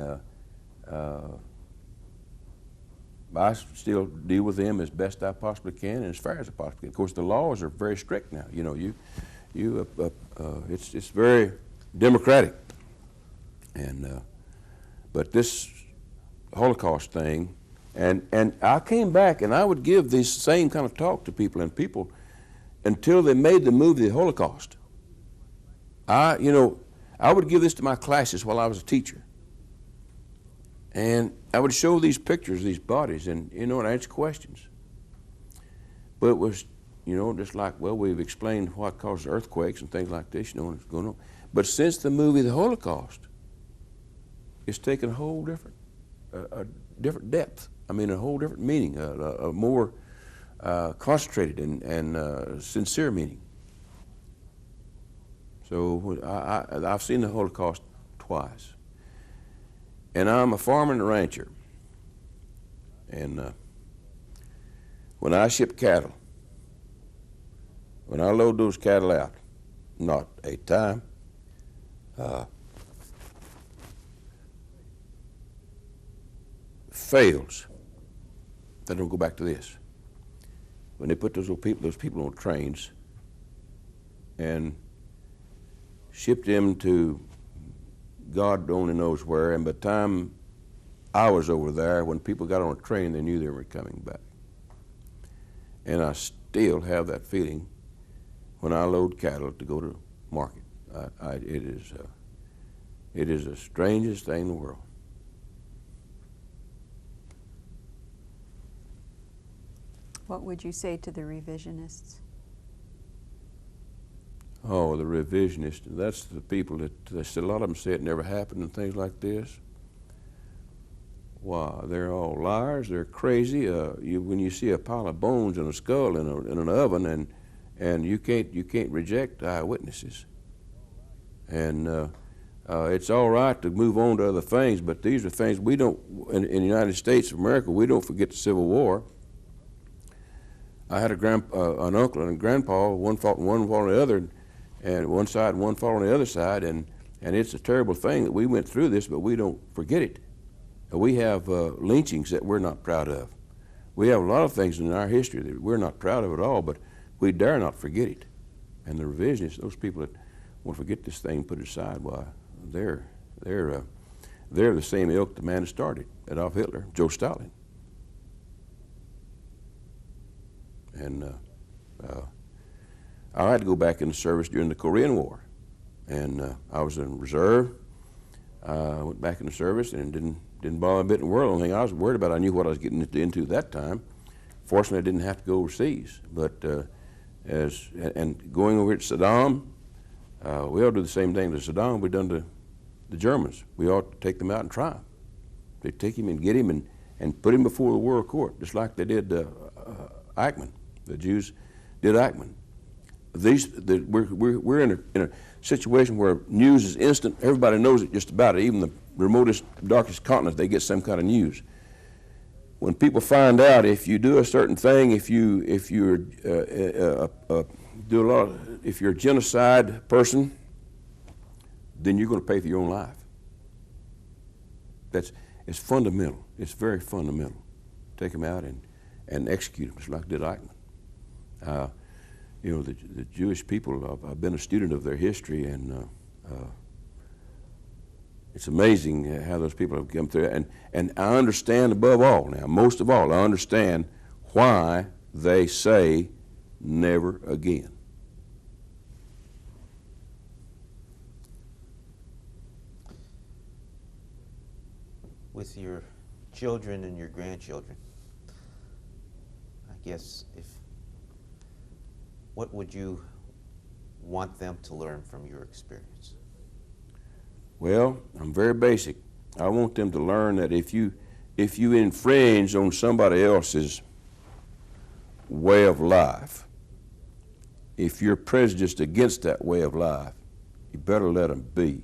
I still deal with them as best I possibly can and as fair as I possibly can. Of course, the laws are very strict now. You know, it's very democratic. And but this Holocaust thing, and I came back and I would give this same kind of talk to people, and people, until they made the movie The Holocaust. I would give this to my classes while I was a teacher. And I would show these pictures, these bodies, and and answer questions. But it was, just like, well, we've explained what causes earthquakes and things like this, what's going on. But since the movie The Holocaust, it's taken a whole different, different depth. I mean, a whole different meaning, a more concentrated and sincere meaning. So I've seen the Holocaust twice. And I'm a farmer and a rancher. And when I ship cattle, when I load those cattle out, not a time, fails, they don't go back to this. When they put those people on trains and ship them to God only knows where, and by the time I was over there, when people got on a train, they knew they were coming back. And I still have that feeling when I load cattle to go to market. It is the strangest thing in the world. What would you say to the revisionists? Oh, the revisionists, that's the people that, a lot of them say it never happened and things like this. Wow, they're all liars, they're crazy. When you see a pile of bones and a skull in an oven, and you can't reject eyewitnesses. And it's all right to move on to other things, but these are things we don't, in the United States of America, we don't forget the Civil War. I had an uncle and a grandpa, one fought on one, fought on the other, and one side and one fought on the other side, and it's a terrible thing that we went through this, but we don't forget it. We have lynchings that we're not proud of. We have a lot of things in our history that we're not proud of at all, but we dare not forget it. And the revisionists, those people that want to forget this thing, put it aside, why, they're the same ilk the man that started, Adolf Hitler, Joe Stalin. And I had to go back in the service during the Korean War, and I was in reserve. I went back in the service and didn't bother a bit in the world. The only thing I was worried about, I knew what I was getting into at that time. Fortunately, I didn't have to go overseas. But and going over to Saddam, we ought to do the same thing to Saddam we've done to the Germans. We ought to take them out and try him. They take him and get him and put him before the world court, just like they did Eichmann. The Jews did Eichmann. We're in a situation where news is instant. Everybody knows it just about it. Even the remotest, darkest continent, they get some kind of news. When people find out, if you do a certain thing, if you're a genocide person, then you're going to pay for your own life. It's fundamental. It's very fundamental. Take them out and execute them, just like did Eichmann. The Jewish people, I've been a student of their history, and it's amazing how those people have come through. And I understand above all now, most of all, I understand why they say never again. With your children and your grandchildren, I guess if what would you want them to learn from your experience? Well, I'm very basic. I want them to learn that if you infringe on somebody else's way of life, if you're prejudiced against that way of life, you better let them be,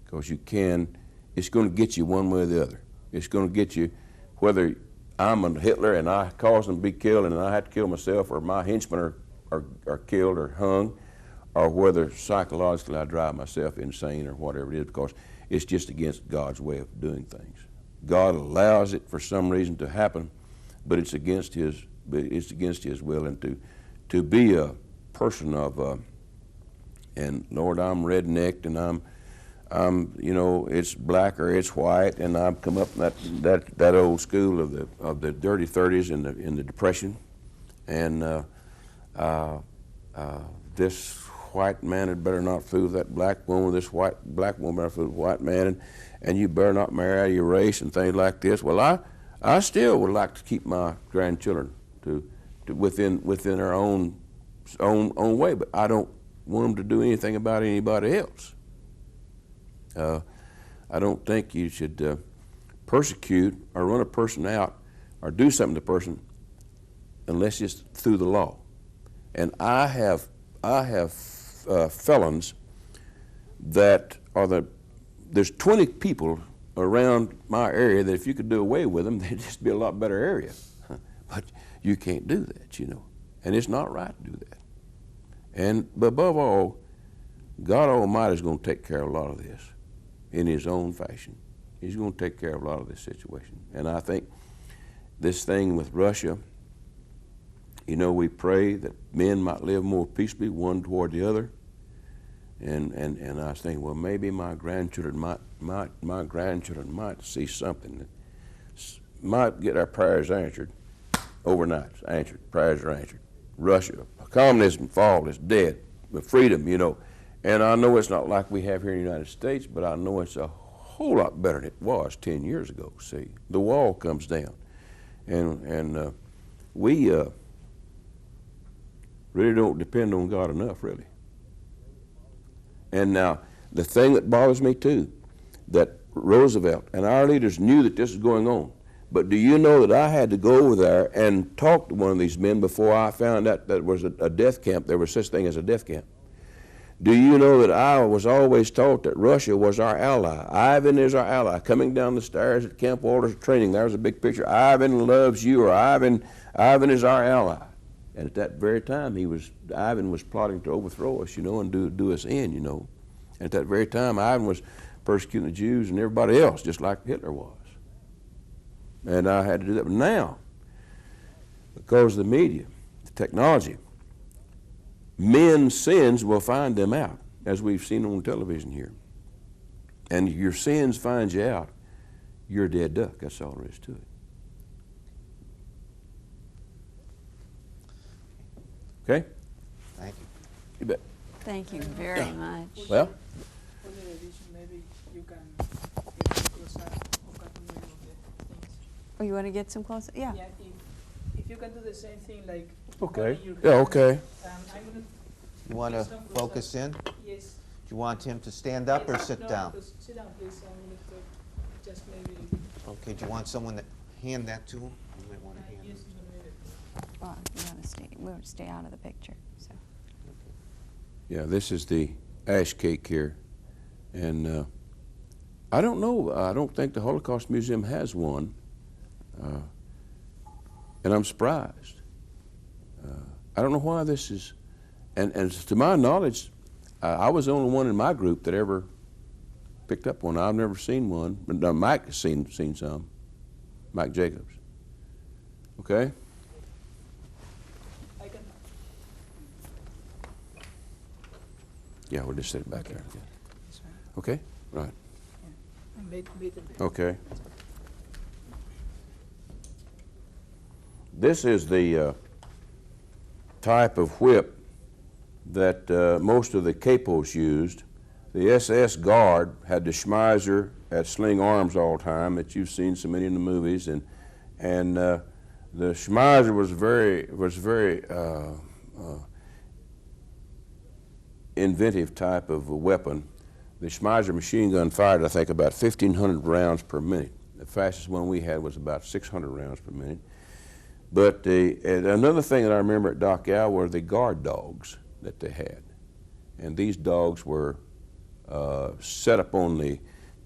because it's going to get you one way or the other. It's going to get you, whether I'm a Hitler and I cause them to be killed and I have to kill myself, or my henchmen are killed or hung, or whether psychologically I drive myself insane or whatever it is, because it's just against God's way of doing things. God allows it for some reason to happen, but it's against His will. And to be a person of and Lord, I'm rednecked and I'm it's black or it's white, and I've come up in that old school of the dirty 30s in the Depression, and this white man had better not fool that black woman, this black woman better fool the white man, and you better not marry out of your race and things like this. Well, I still would like to keep my grandchildren to within their own way, but I don't want them to do anything about anybody else. I don't think you should persecute or run a person out or do something to a person unless it's through the law. And I have felons that are there's 20 people around my area that if you could do away with them, they'd just be a lot better area. But you can't do that, and it's not right to do that. But above all, God Almighty is going to take care of a lot of this in His own fashion. He's going to take care of a lot of this situation. And I think this thing with Russia, we pray that men might live more peaceably one toward the other. And I was thinking, well, maybe my grandchildren might see something that might get our prayers answered overnight. Prayers are answered. Russia, communism fall is dead, but freedom, And I know it's not like we have here in the United States, but I know it's a whole lot better than it was 10 years ago. See, the wall comes down, and we really don't depend on God enough, really. And now, the thing that bothers me too, that Roosevelt and our leaders knew that this was going on. But do you know that I had to go over there and talk to one of these men before I found out that it was a death camp? There was such thing as a death camp. Do you know that I was always taught that Russia was our ally? Ivan is our ally. Coming down the stairs at Camp Walter's training, there was a big picture. Ivan loves you, or Ivan is our ally. And at that very time, Ivan was plotting to overthrow us, and do us in, And at that very time, Ivan was persecuting the Jews and everybody else, just like Hitler was. And I had to do that. But now, because of the media, the technology, men's sins will find them out, as we've seen on television here. And if your sins find you out, you're a dead duck. That's all there is to it. Okay? Thank you. You bet. Thank you very much. Well, For the edition, maybe you can get closer or continue with the things. Oh, you want to get some closer? Yeah. Yeah, if you can do the same thing, like okay. holding your Yeah, hand, okay. I'm gonna. You want to Please don't focus in? Yes. Do you want him to stand up or Yes, sit no, down? just sit down, please. I'm gonna talk. Just maybe. Okay, do you want someone to hand that to him? You might want to hand Yes, it. I'm gonna read it. Well, we want to stay out of the picture. So. Yeah, this is the ash cake here. And I don't know. I don't think the Holocaust Museum has one. And I'm surprised. I don't know why this is. And to my knowledge, I was the only one in my group that ever picked up one. I've never seen one. But Mike has seen some. Mike Jacobs. Okay? I can. Yeah, we'll just set it back there. Yeah. That's fine. Okay? Right. And made it. Okay. This is the type of whip that most of the capos used. The SS Guard had the Schmeiser at sling arms all the time that you've seen so many in the movies, and the Schmeiser was very inventive type of a weapon. The Schmeiser machine gun fired, I think, about 1,500 rounds per minute. The fastest one we had was about 600 rounds per minute. But another thing that I remember at Dachau were the guard dogs that they had. And these dogs were set up on the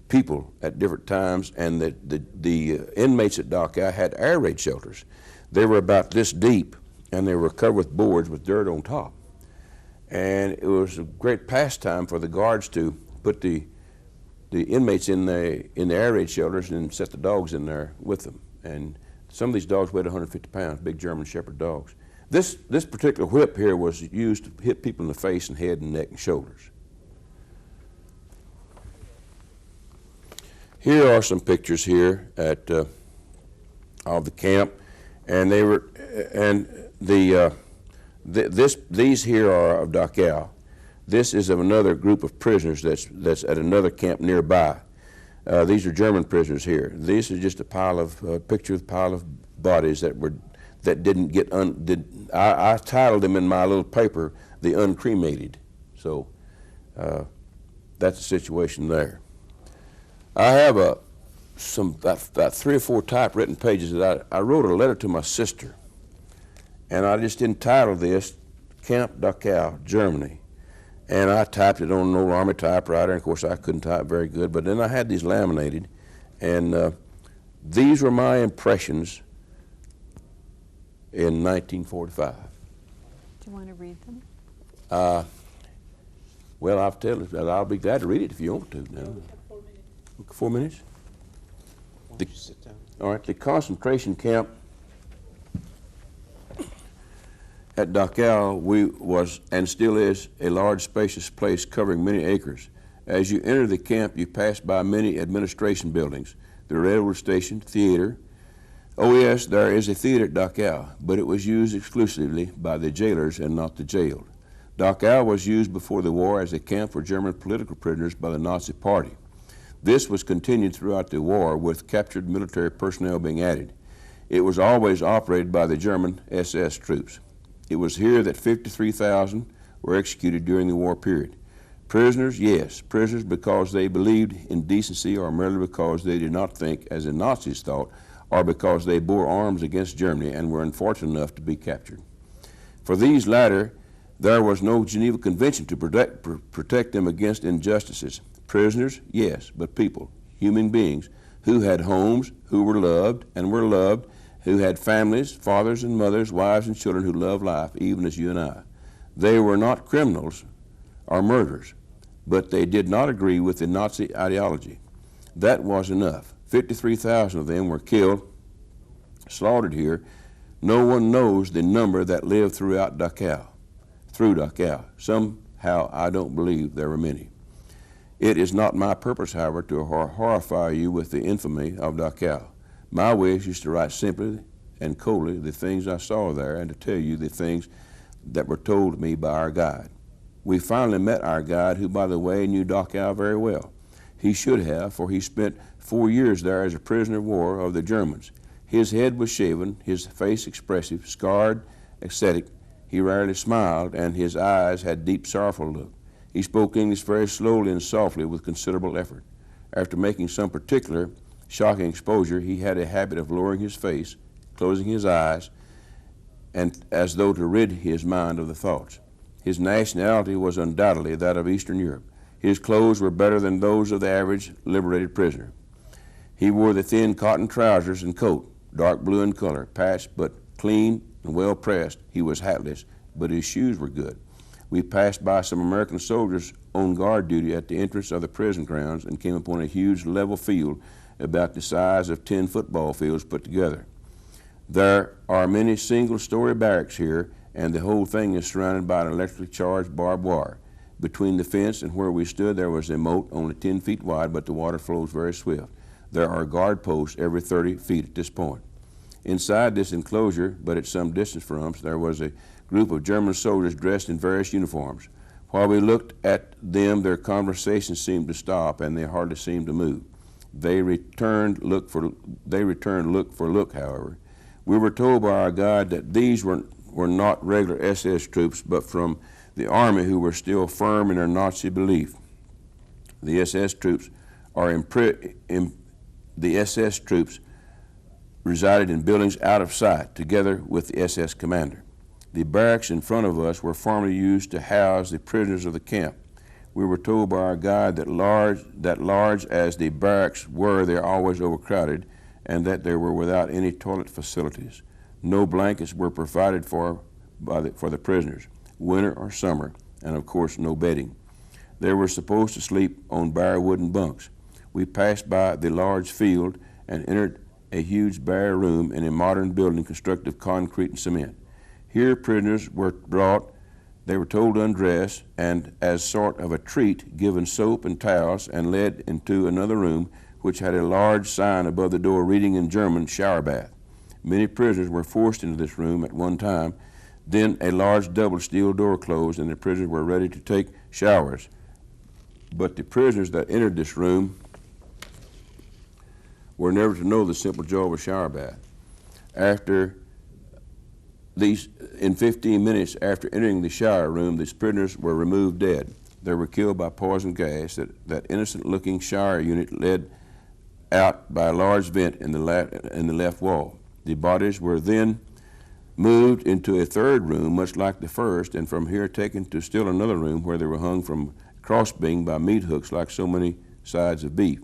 people at different times, and the inmates at Dachau had air raid shelters. They were about this deep, and they were covered with boards with dirt on top. And it was a great pastime for the guards to put the inmates in the air raid shelters and set the dogs in there with them. And some of these dogs weighed 150 pounds, big German Shepherd dogs. This particular whip here was used to hit people in the face and head and neck and shoulders. Here are some pictures here at of the camp, and they were these here are of Dachau. This is of another group of prisoners that's at another camp nearby. These are German prisoners here. This is just a pile of picture of a pile of bodies that didn't get I titled them in my little paper the uncremated. So that's the situation there. I have about 3 or 4 typewritten pages that I wrote a letter to my sister, and I just entitled this Camp Dachau, Germany. And I typed it on an old army typewriter, and of course I couldn't type very good, but then I had these laminated, and these were my impressions in 1945. Do you want to read them? Well, I'll be glad to read it if you want to. No. We have 4 minutes. 4 minutes? Why don't you sit down? All right, the concentration camp at Dachau was and still is a large spacious place covering many acres. As you enter the camp, you pass by many administration buildings, the railroad station, theater. Oh yes, there is a theater at Dachau, but it was used exclusively by the jailers and not the jailed. Dachau was used before the war as a camp for German political prisoners by the Nazi Party. This was continued throughout the war, with captured military personnel being added. It was always operated by the German SS troops. It was here that 53,000 were executed during the war period. Prisoners, yes, prisoners because they believed in decency or merely because they did not think as the Nazis thought, or because they bore arms against Germany and were unfortunate enough to be captured. For these latter, there was no Geneva Convention to protect them against injustices. Prisoners, yes, but people, human beings, who had homes, who were loved and were loved, who had families, fathers and mothers, wives and children who loved life, even as you and I. They were not criminals or murderers, but they did not agree with the Nazi ideology. That was enough. 53,000 of them were killed, slaughtered here. No one knows the number that lived through Dachau. Somehow, I don't believe there were many. It is not my purpose, however, to horrify you with the infamy of Dachau. My wish is to write simply and coldly the things I saw there and to tell you the things that were told me by our guide. We finally met our guide, who, by the way, knew Dachau very well. He should have, for he spent 4 years there as a prisoner of war of the Germans. His head was shaven, his face expressive, scarred, ascetic. He rarely smiled, and his eyes had deep, sorrowful look. He spoke English very slowly and softly with considerable effort. After making some particular shocking exposure, he had a habit of lowering his face, closing his eyes, and as though to rid his mind of the thoughts. His nationality was undoubtedly that of Eastern Europe. His clothes were better than those of the average liberated prisoner. He wore the thin cotton trousers and coat, dark blue in color, patched but clean and well pressed. He was hatless, but his shoes were good. We passed by some American soldiers on guard duty at the entrance of the prison grounds and came upon a huge level field about the size of 10 football fields put together. There are many single-story barracks here, and the whole thing is surrounded by an electrically charged barbed wire. Between the fence and where we stood, there was a moat only 10 feet wide, but the water flows very swift. There are guard posts every 30 feet at this point. Inside this enclosure, but at some distance from us, there was a group of German soldiers dressed in various uniforms. While we looked at them, their conversation seemed to stop, and they hardly seemed to move. They returned look for look, however. We were told by our guide that these were not regular SS troops, but from the Army who were still firm in their Nazi belief. The SS troops resided in buildings out of sight, together with the SS commander. The barracks in front of us were formerly used to house the prisoners of the camp. We were told by our guide that large as the barracks were, they are always overcrowded, and that they were without any toilet facilities. No blankets were provided for the prisoners, winter or summer, and of course no bedding. They were supposed to sleep on bare wooden bunks. We passed by the large field and entered a huge bare room in a modern building constructed of concrete and cement. Here prisoners were brought. They were told to undress and, as sort of a treat, given soap and towels and led into another room which had a large sign above the door reading in German, shower bath. Many prisoners were forced into this room at one time. Then a large double steel door closed and the prisoners were ready to take showers. But the prisoners that entered this room were never to know the simple joy of a shower bath. In 15 minutes after entering the shower room, these prisoners were removed dead. They were killed by poison gas. That innocent-looking shower unit led out by a large vent in the left wall. The bodies were then moved into a third room, much like the first, and from here taken to still another room where they were hung from crossbeam by meat hooks like so many sides of beef.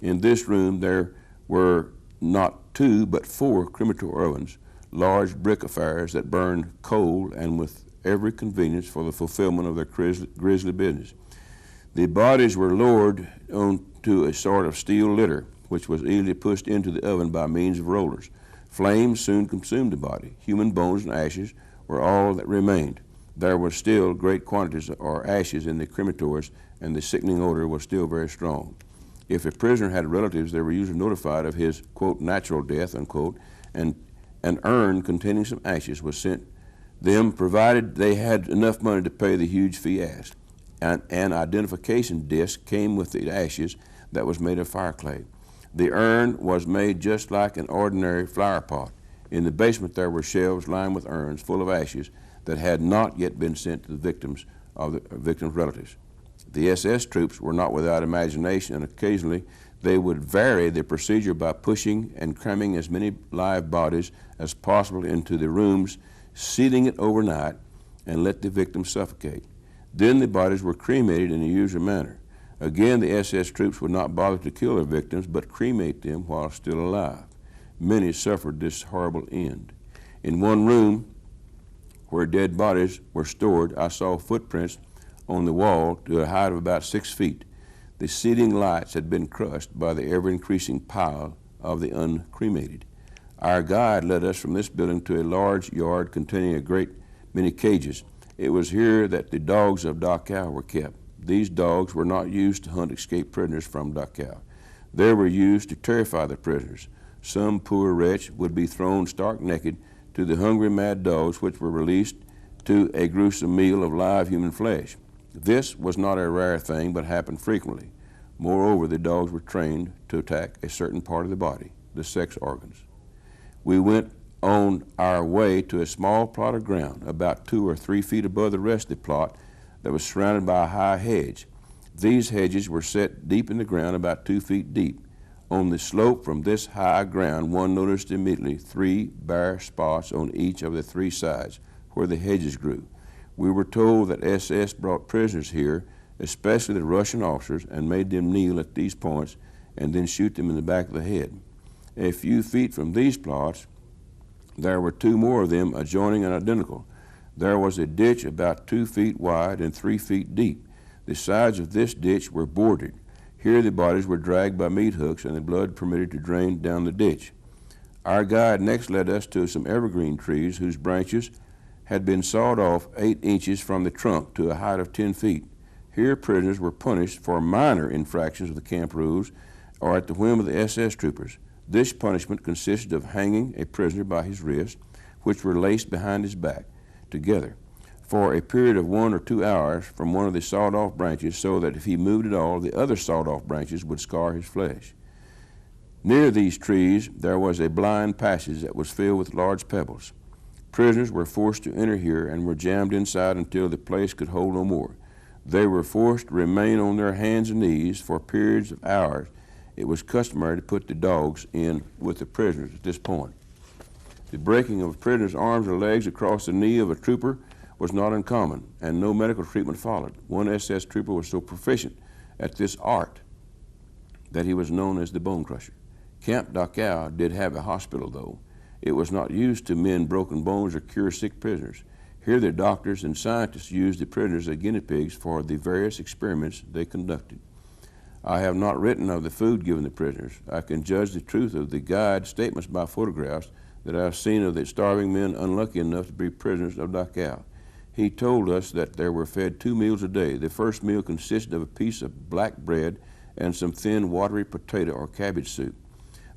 In this room there were not 2 but 4 crematory ovens, large brick affairs that burned coal and with every convenience for the fulfillment of their grisly business. The bodies were lowered onto a sort of steel litter, which was easily pushed into the oven by means of rollers. Flames soon consumed the body. Human bones and ashes were all that remained. There were still great quantities of ashes in the crematories, and the sickening odor was still very strong. If a prisoner had relatives, they were usually notified of his, quote, natural death, unquote, and an urn containing some ashes was sent them, provided they had enough money to pay the huge fee asked. An identification disc came with the ashes that was made of fire clay. The urn was made just like an ordinary flower pot. In the basement there were shelves lined with urns full of ashes that had not yet been sent to the victims' relatives. The SS troops were not without imagination, and occasionally they would vary the procedure by pushing and cramming as many live bodies as possible into the rooms, sealing it overnight, and let the victims suffocate. Then the bodies were cremated in the usual manner. Again, the SS troops would not bother to kill their victims, but cremate them while still alive. Many suffered this horrible end. In one room where dead bodies were stored, I saw footprints on the wall to a height of about 6 feet. The ceiling lights had been crushed by the ever-increasing pile of the uncremated. Our guide led us from this building to a large yard containing a great many cages. It was here that the dogs of Dachau were kept. These dogs were not used to hunt escaped prisoners from Dachau. They were used to terrify the prisoners. Some poor wretch would be thrown stark naked to the hungry mad dogs, which were released to a gruesome meal of live human flesh. This was not a rare thing, but happened frequently. Moreover, the dogs were trained to attack a certain part of the body, the sex organs. We went on our way to a small plot of ground, about 2 or 3 feet above the rest of the plot, that was surrounded by a high hedge. These hedges were set deep in the ground, about 2 feet deep. On the slope from this high ground, one noticed immediately 3 bare spots on each of the 3 sides where the hedges grew. We were told that SS brought prisoners here, especially the Russian officers, and made them kneel at these points and then shoot them in the back of the head. A few feet from these plots, there were 2 more of them adjoining and identical. There was a ditch about 2 feet wide and 3 feet deep. The sides of this ditch were boarded. Here the bodies were dragged by meat hooks and the blood permitted to drain down the ditch. Our guide next led us to some evergreen trees whose branches had been sawed off 8 inches from the trunk to a height of 10 feet. Here prisoners were punished for minor infractions of the camp rules or at the whim of the SS troopers. This punishment consisted of hanging a prisoner by his wrists, which were laced behind his back together for a period of 1 or 2 hours from one of the sawed-off branches, so that if he moved at all, the other sawed-off branches would scar his flesh. Near these trees there was a blind passage that was filled with large pebbles. prisoners were forced to enter here and were jammed inside until the place could hold no more. They were forced to remain on their hands and knees for periods of hours. It was customary to put the dogs in with the prisoners at this point. The breaking of a prisoner's arms or legs across the knee of a trooper was not uncommon, and no medical treatment followed. One SS trooper was so proficient at this art that he was known as the Bone Crusher. Camp Dachau did have a hospital, though. It was not used to mend broken bones or cure sick prisoners. Here the doctors and scientists used the prisoners as guinea pigs for the various experiments they conducted. I have not written of the food given the prisoners. I can judge the truth of the guide statements by photographs that I have seen of the starving men unlucky enough to be prisoners of Dachau. He told us that they were fed 2 meals a day. The first meal consisted of a piece of black bread and some thin, watery potato or cabbage soup.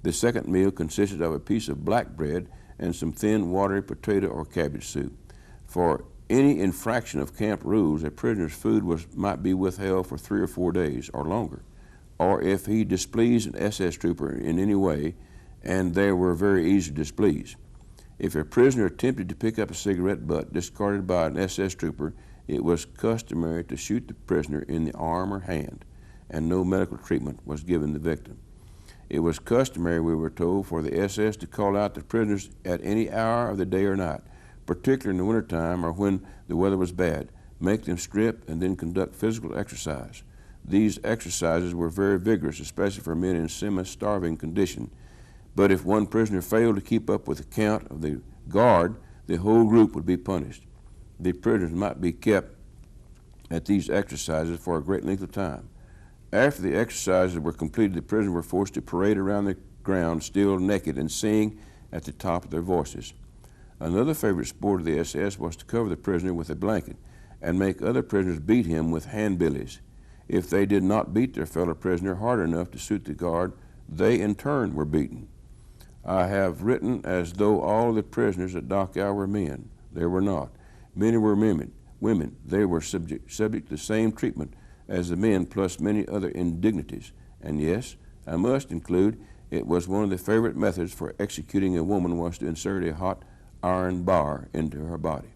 The second meal consisted of a piece of black bread and some thin, watery potato or cabbage soup. For any infraction of camp rules, a prisoner's food might be withheld for 3 or 4 days or longer, or if he displeased an SS trooper in any way, and they were very easy to displease. If a prisoner attempted to pick up a cigarette butt discarded by an SS trooper, it was customary to shoot the prisoner in the arm or hand, and no medical treatment was given the victim. It was customary, we were told, for the SS to call out the prisoners at any hour of the day or night, particularly in the wintertime or when the weather was bad, make them strip and then conduct physical exercise. These exercises were very vigorous, especially for men in semi-starving condition. But if one prisoner failed to keep up with the count of the guard, the whole group would be punished. The prisoners might be kept at these exercises for a great length of time. After the exercises were completed, the prisoners were forced to parade around the ground still naked and sing at the top of their voices. Another favorite sport of the SS was to cover the prisoner with a blanket and make other prisoners beat him with hand billies. If they did not beat their fellow prisoner hard enough to suit the guard, they in turn were beaten. I have written as though all the prisoners at Dachau were men. They were not. Many were women. They were subject to the same treatment as the men, plus many other indignities. And yes, I must include, it was one of the favorite methods for executing a woman was to insert a hot iron bar into her body.